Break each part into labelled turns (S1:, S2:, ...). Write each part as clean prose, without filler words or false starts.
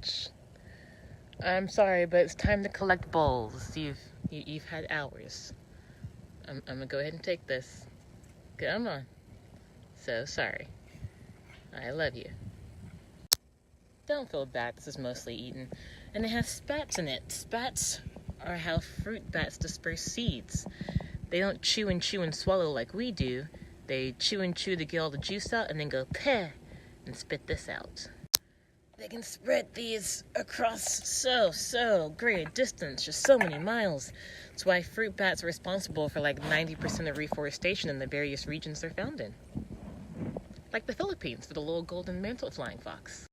S1: much. I'm sorry, but it's time to collect bowls. You've had hours. I'm gonna go ahead and take this. Come on. So sorry. I love you. Don't feel bad, this is mostly eaten. And it has spats in it. Spats are how fruit bats disperse seeds. They don't chew and swallow like we do. They chew and chew to get all the juice out and then go peh and spit this out. They can spread these across so great a distance, just so many miles. That's why fruit bats are responsible for like 90% of reforestation in the various regions they're found in. Like the Philippines for the little golden mantle flying fox.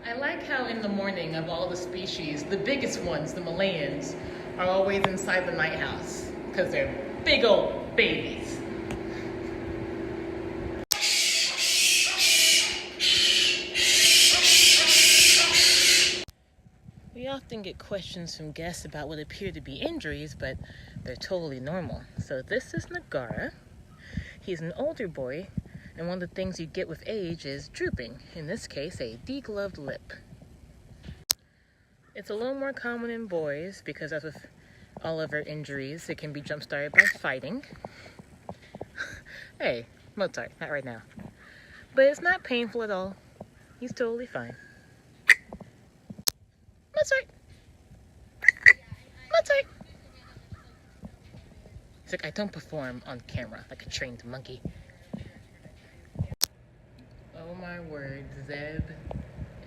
S1: I like how in the morning of all the species, the biggest ones, the Malayans, are always inside the night house because they're big old babies. We often get questions from guests about what appear to be injuries, but they're totally normal. So this is Nagara. He's an older boy, and one of the things you get with age is drooping. In this case, a degloved lip. It's a little more common in boys because as with all of our injuries, it can be jump-started by fighting. Hey, Mozart, not right now. But it's not painful at all. He's totally fine. Mozart! Mozart! He's like, I don't perform on camera like a trained monkey. Oh my word, Zeb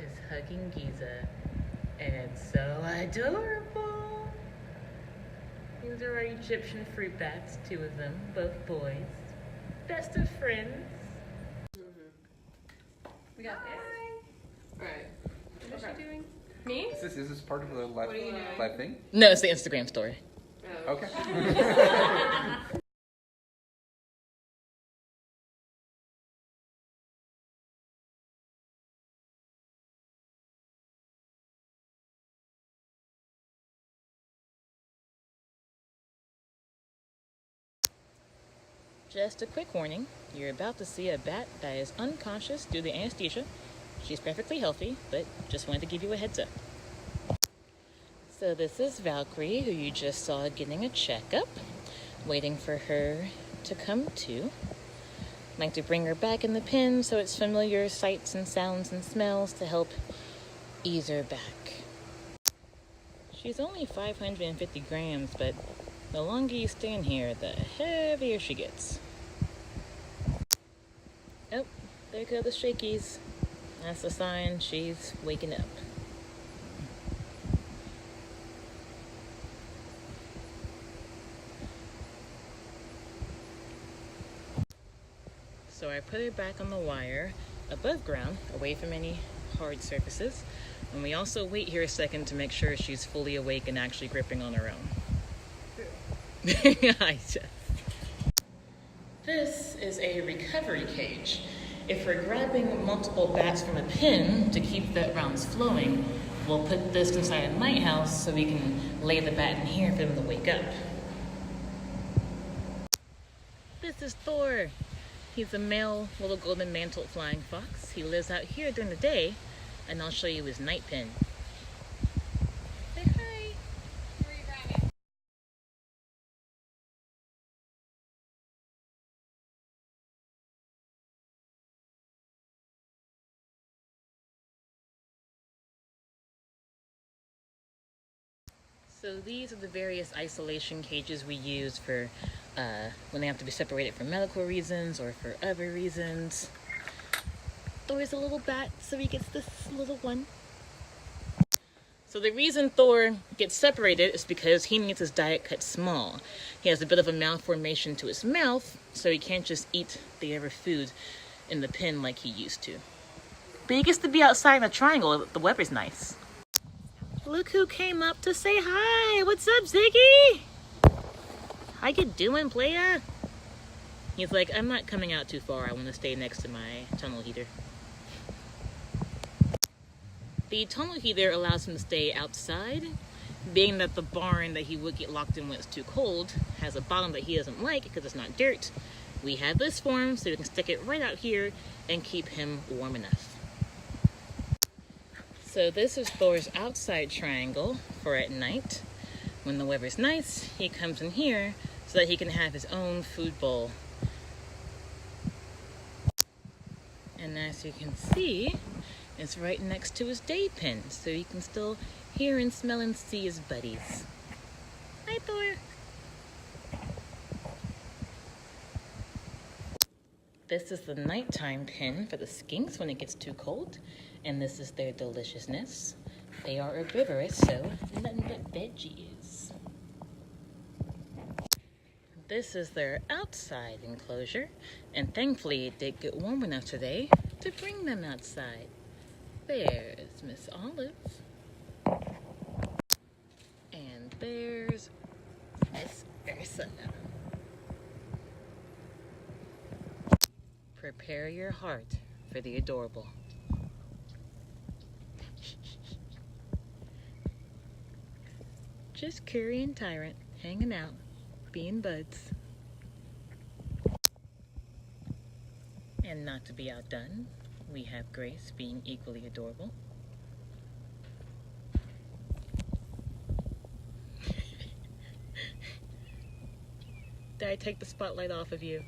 S1: is hugging Giza, and it's so adorable. These are our Egyptian fruit bats, two of them, both boys. Best of friends.
S2: We got this. Alright. What is she doing? Me?
S3: Is this part of the live thing?
S1: No, it's the Instagram story.
S2: Oh.
S3: Okay.
S1: Just a quick warning, you're about to see a bat that is unconscious due to anesthesia. She's perfectly healthy, but just wanted to give you a heads up. So this is Valkyrie, who you just saw getting a checkup, waiting for her to come to. I'd like to bring her back in the pen so it's familiar sights and sounds and smells to help ease her back. She's only 550 grams, but the longer you stand here, the heavier she gets. Oh, there go the shakies. That's a sign she's waking up. So I put her back on the wire above ground, away from any hard surfaces. And we also wait here a second to make sure she's fully awake and actually gripping on her own. This is a recovery cage. If we're grabbing multiple bats from a pin to keep the rounds flowing, we'll put this inside a night house so we can lay the bat in here for them to wake up. This is Thor. He's a male little golden mantled flying fox. He lives out here during the day, and I'll show you his night pen. Say hi.
S2: Where are you grabbing?
S1: So these are the various isolation cages we use for when they have to be separated for medical reasons or for other reasons. Thor's a little bat, so he gets this little one. So the reason Thor gets separated is because he needs his diet cut small. He has a bit of a malformation to his mouth, so he can't just eat the other food in the pen like he used to. But he gets to be outside in a triangle. The weather's nice. Look who came up to say hi. What's up, Ziggy? How you doing, playa? He's like, I'm not coming out too far. I want to stay next to my tunnel heater. The tunnel heater allows him to stay outside, being that the barn that he would get locked in when it's too cold has a bottom that he doesn't like because it's not dirt, we have this for him so we can stick it right out here and keep him warm enough. So this is Thor's outside triangle for at night. When the weather's nice, he comes in here so that he can have his own food bowl. And as you can see, it's right next to his day pen, so he can still hear and smell and see his buddies. Hi, Thor. This is the nighttime pen for the skinks when it gets too cold, and this is their deliciousness. They are herbivorous, so nothing but veggies. This is their outside enclosure, and thankfully it did get warm enough today to bring them outside. There's Miss Olive. And there's Miss Ursula. Prepare your heart for the adorable. Just Curry and Tyrant hanging out, being buds. And not to be outdone, we have Grace being equally adorable. Did I take the spotlight off of you?